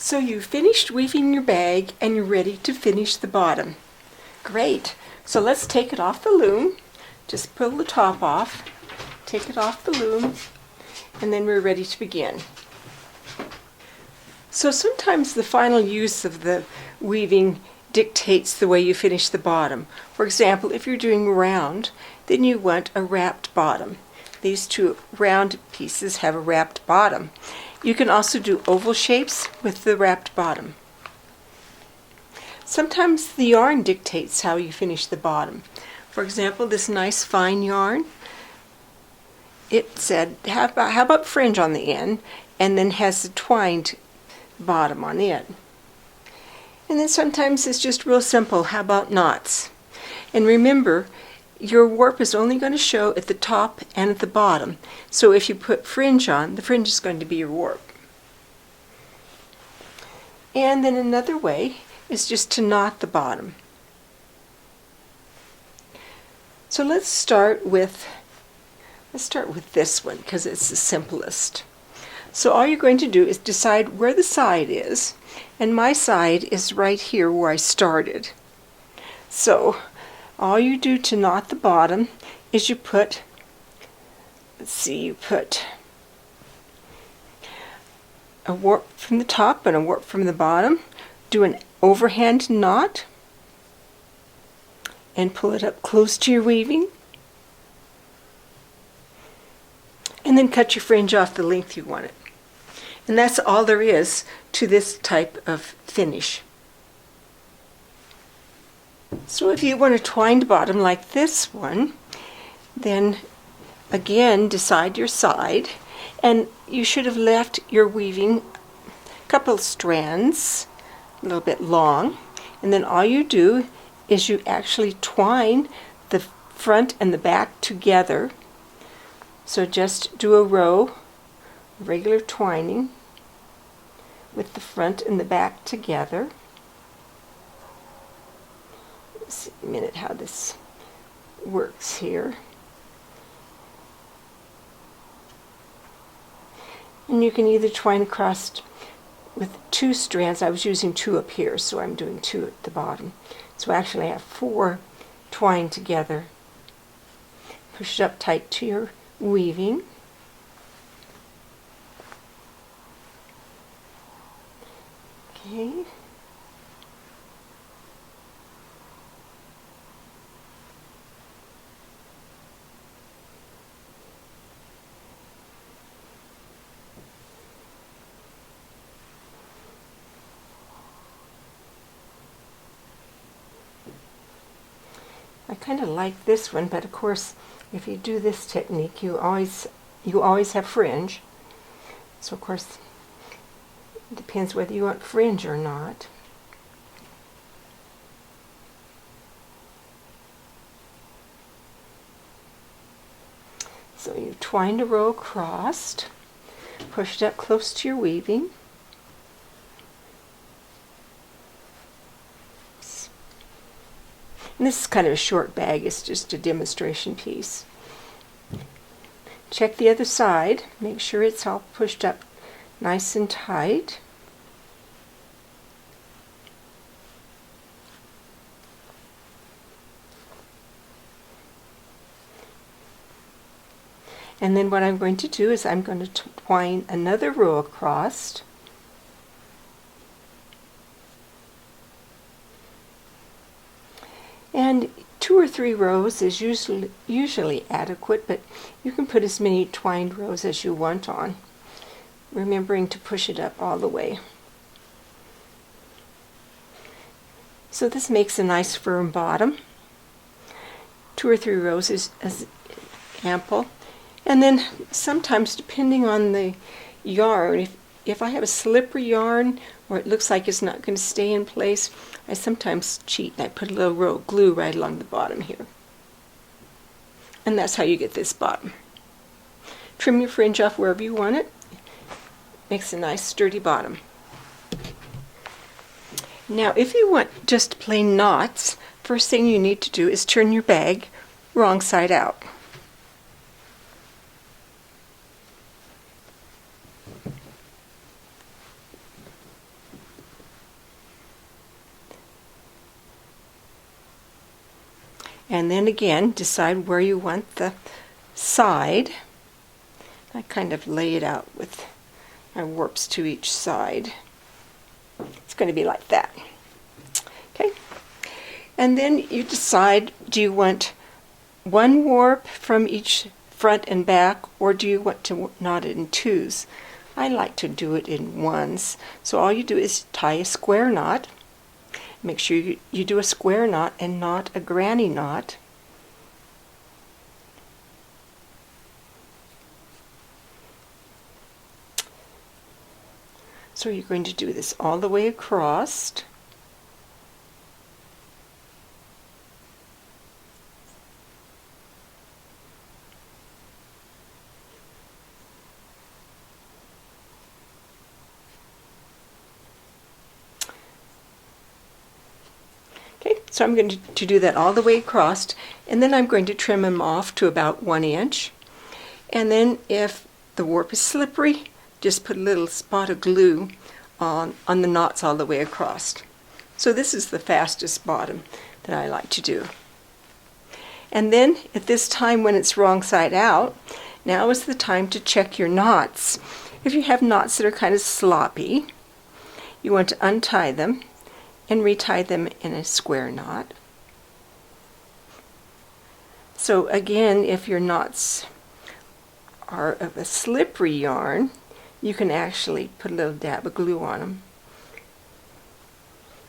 So you finished weaving your bag and you're ready to finish the bottom. Great. So let's take it off the loom. Just pull the top off, take it off the loom, and then we're ready to begin. So sometimes the final use of the weaving dictates the way you finish the bottom. For example, if you're doing round, then you want a wrapped bottom. These two round pieces have a wrapped bottom. You can also do oval shapes with the wrapped bottom. Sometimes the yarn dictates how you finish the bottom. For example, this nice fine yarn, it said, how about fringe on the end, and then has the twined bottom on it. And then sometimes it's just real simple, how about knots? And remember, your warp is only going to show at the top and at the bottom. So if you put fringe on, the fringe is going to be your warp. And then another way is just to knot the bottom. So let's start with this one because it's the simplest. So all you're going to do is decide where the side is, and my side is right here where I started. So all you do to knot the bottom is you put, you put a warp from the top and a warp from the bottom, do an overhand knot, and pull it up close to your weaving, and then cut your fringe off the length you want it. And that's all there is to this type of finish. So if you want a twined bottom like this one, then again decide your side, and you should have left your weaving a couple strands a little bit long, and then all you do is you actually twine the front and the back together. So just do a row, regular twining with the front and the back together. Let's see a minute how this works here. And you can either twine across with 2 strands. I was using 2 up here, so I'm doing 2 at the bottom. So actually I have 4 twined together. Push it up tight to your weaving. Okay. I kind of like this one, but of course if you do this technique you always have fringe. So of course it depends whether you want fringe or not. So you twined a row across, push it up close to your weaving. And this is kind of a short bag, it's just a demonstration piece. Check the other side, make sure it's all pushed up nice and tight. And then what I'm going to do is I'm going to twine another row across. And 2 or 3 rows is usually adequate, but you can put as many twined rows as you want on, remembering to push it up all the way. So this makes a nice firm bottom. 2 or 3 rows is ample. And then sometimes, depending on the yarn, if I have a slippery yarn or it looks like it's not going to stay in place, I sometimes cheat and I put a little row of glue right along the bottom here. And that's how you get this bottom. Trim your fringe off wherever you want it. Makes a nice sturdy bottom. Now if you want just plain knots, first thing you need to do is turn your bag wrong side out. And then again, decide where you want the side. I kind of lay it out with my warps to each side. It's going to be like that. Okay. And then you decide, do you want one warp from each front and back, or do you want to knot it in twos? I like to do it in ones. So all you do is tie a square knot. Make sure you do a square knot and not a granny knot. So you're going to do this all the way across. Okay, so I'm going to do that all the way across, and then I'm going to trim them off to about 1 inch. And then if the warp is slippery, just put a little spot of glue on the knots all the way across. So this is the fastest bottom that I like to do. And then at this time when it's wrong side out, now is the time to check your knots. If you have knots that are kind of sloppy, you want to untie them and retie them in a square knot. So again, if your knots are of a slippery yarn, you can actually put a little dab of glue on them.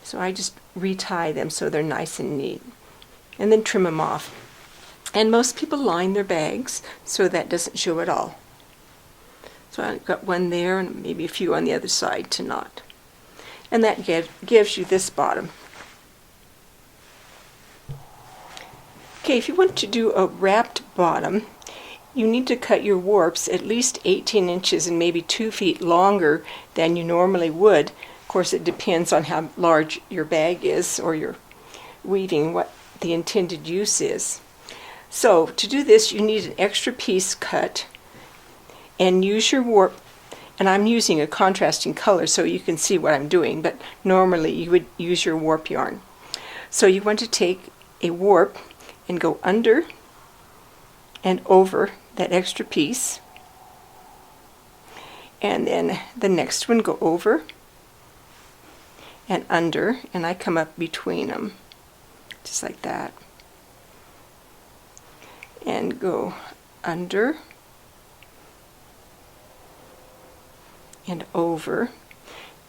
So I just retie them so they're nice and neat, and then trim them off. And most people line their bags so that doesn't show at all. So I've got one there and maybe a few on the other side to knot. And that gives you this bottom. Okay, if you want to do a wrapped bottom, you need to cut your warps at least 18 inches and maybe 2 feet longer than you normally would. Of course, it depends on how large your bag is or your weaving, what the intended use is. So to do this, you need an extra piece cut and use your warp. And I'm using a contrasting color so you can see what I'm doing, but normally you would use your warp yarn. So you want to take a warp and go under and over that extra piece, and then the next one go over and under, and I come up between them just like that, and go under and over.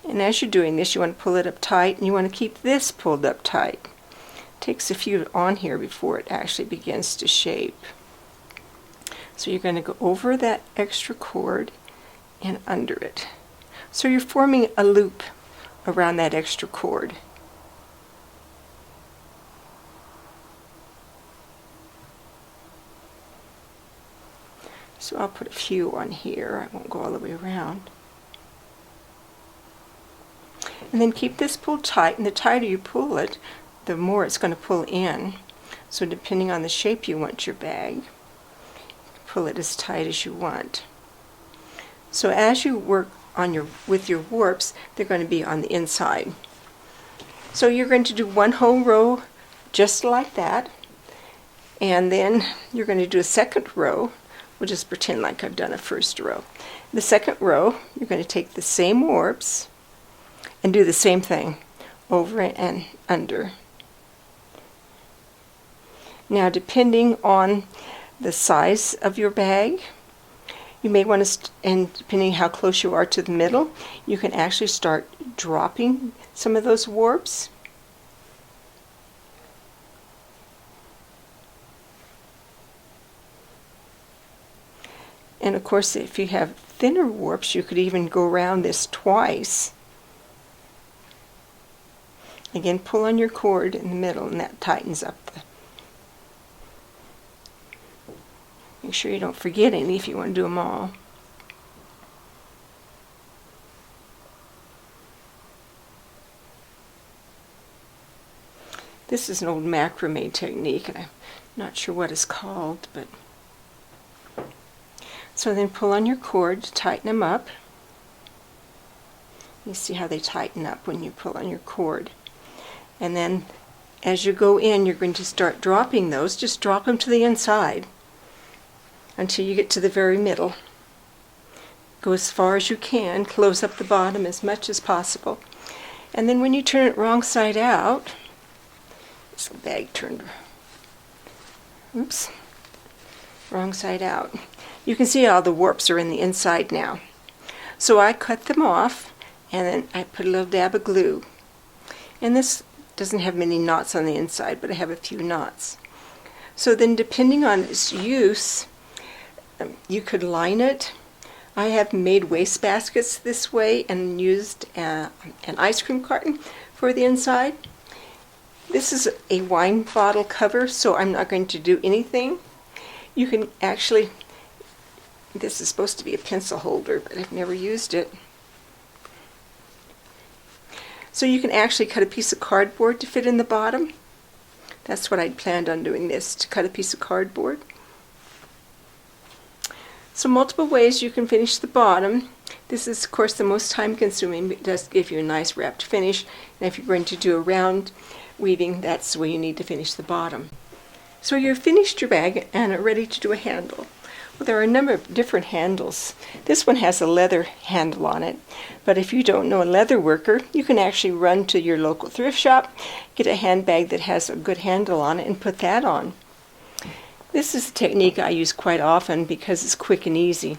And as you're doing this, you want to pull it up tight, and you want to keep this pulled up tight. It takes a few on here before it actually begins to shape. So you're going to go over that extra cord and under it. So you're forming a loop around that extra cord. So I'll put a few on here. I won't go all the way around. And then keep this pulled tight, and the tighter you pull it, the more it's going to pull in. So depending on the shape you want your bag, pull it as tight as you want. So as you work on with your warps, they're going to be on the inside. So you're going to do one whole row just like that, and then you're going to do a second row. We'll just pretend like I've done a first row. The second row, you're going to take the same warps and do the same thing over and under. Now, depending on the size of your bag, you may want to, and depending how close you are to the middle, you can actually start dropping some of those warps. And of course, if you have thinner warps, you could even go around this twice. Again, pull on your cord in the middle, and that tightens up the. Make sure you don't forget any if you want to do them all. This is an old macrame technique, and I'm not sure what it's called, but so then pull on your cord to tighten them up. You see how they tighten up when you pull on your cord. And then as you go in, you're going to start dropping those. Just drop them to the inside until you get to the very middle. Go as far as you can, close up the bottom as much as possible. And then when you turn it wrong side out, this bag turned, oops, wrong side out. You can see all the warps are in the inside now. So I cut them off, and then I put a little dab of glue. And this doesn't have many knots on the inside, but I have a few knots. So then, depending on its use, you could line it. I have made waste baskets this way and used an ice cream carton for the inside. This is a wine bottle cover, so I'm not going to do anything. You can actually, this is supposed to be a pencil holder, but I've never used it. So you can actually cut a piece of cardboard to fit in the bottom. That's what I'd planned on doing this, to cut a piece of cardboard. So multiple ways you can finish the bottom. This is, of course, the most time consuming, but it does give you a nice wrapped finish. And if you're going to do a round weaving, that's the way you need to finish the bottom. So you've finished your bag and are ready to do a handle. Well, there are a number of different handles. This one has a leather handle on it, but if you don't know a leather worker, you can actually run to your local thrift shop, get a handbag that has a good handle on it, and put that on. This is a technique I use quite often because it's quick and easy.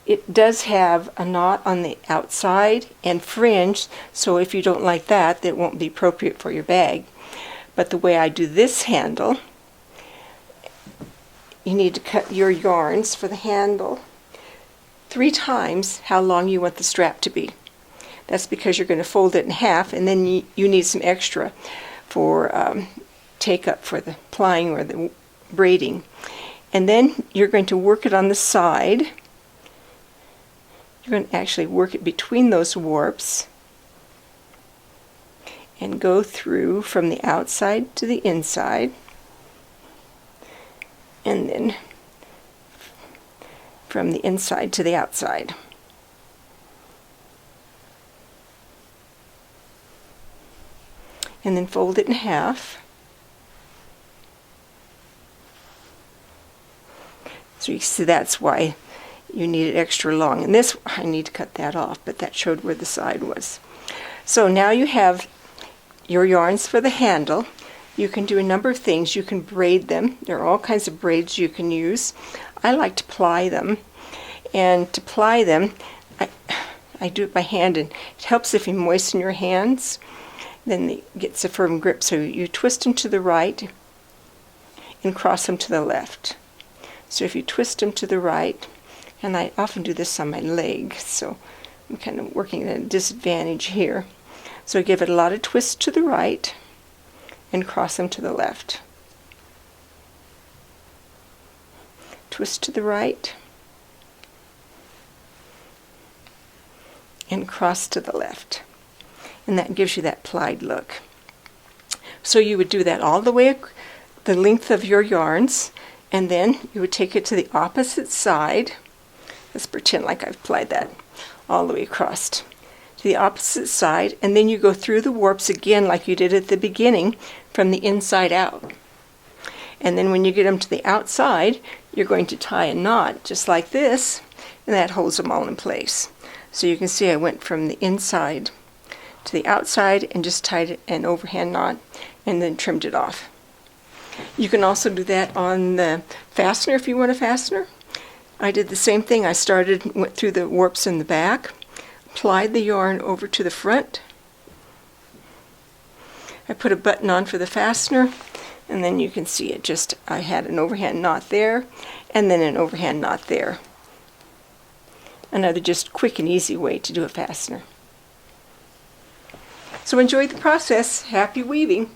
It does have a knot on the outside and fringe, so if you don't like that, it won't be appropriate for your bag. But the way I do this handle, you need to cut your yarns for the handle 3 times how long you want the strap to be. That's because you're going to fold it in half, and then you need some extra for take up for the plying or the braiding. And then you're going to work it on the side. You're going to actually work it between those warps and go through from the outside to the inside, and then from the inside to the outside. And then fold it in half. So you see that's why you need it extra long. And this, I need to cut that off, but that showed where the side was. So now you have your yarns for the handle. You can do a number of things. You can braid them. There are all kinds of braids you can use. I like to ply them. And to ply them, I do it by hand, and it helps if you moisten your hands. Then it gets a firm grip. So you twist them to the right and cross them to the left. So if you twist them to the right, and I often do this on my leg, so I'm kind of working at a disadvantage here. So give it a lot of twists to the right and cross them to the left. Twist to the right and cross to the left. And that gives you that plied look. So you would do that all the way the length of your yarns, and then you would take it to the opposite side. Let's pretend like I've plied that all the way across to the opposite side, and then you go through the warps again like you did at the beginning from the inside out. And then when you get them to the outside, you're going to tie a knot just like this, and that holds them all in place. So you can see I went from the inside to the outside and just tied an overhand knot and then trimmed it off. You can also do that on the fastener if you want a fastener. I did the same thing. I went through the warps in the back, applied the yarn over to the front. I put a button on for the fastener, and then you can see it I had an overhand knot there and then an overhand knot there. Another just quick and easy way to do a fastener. So enjoy the process. Happy weaving!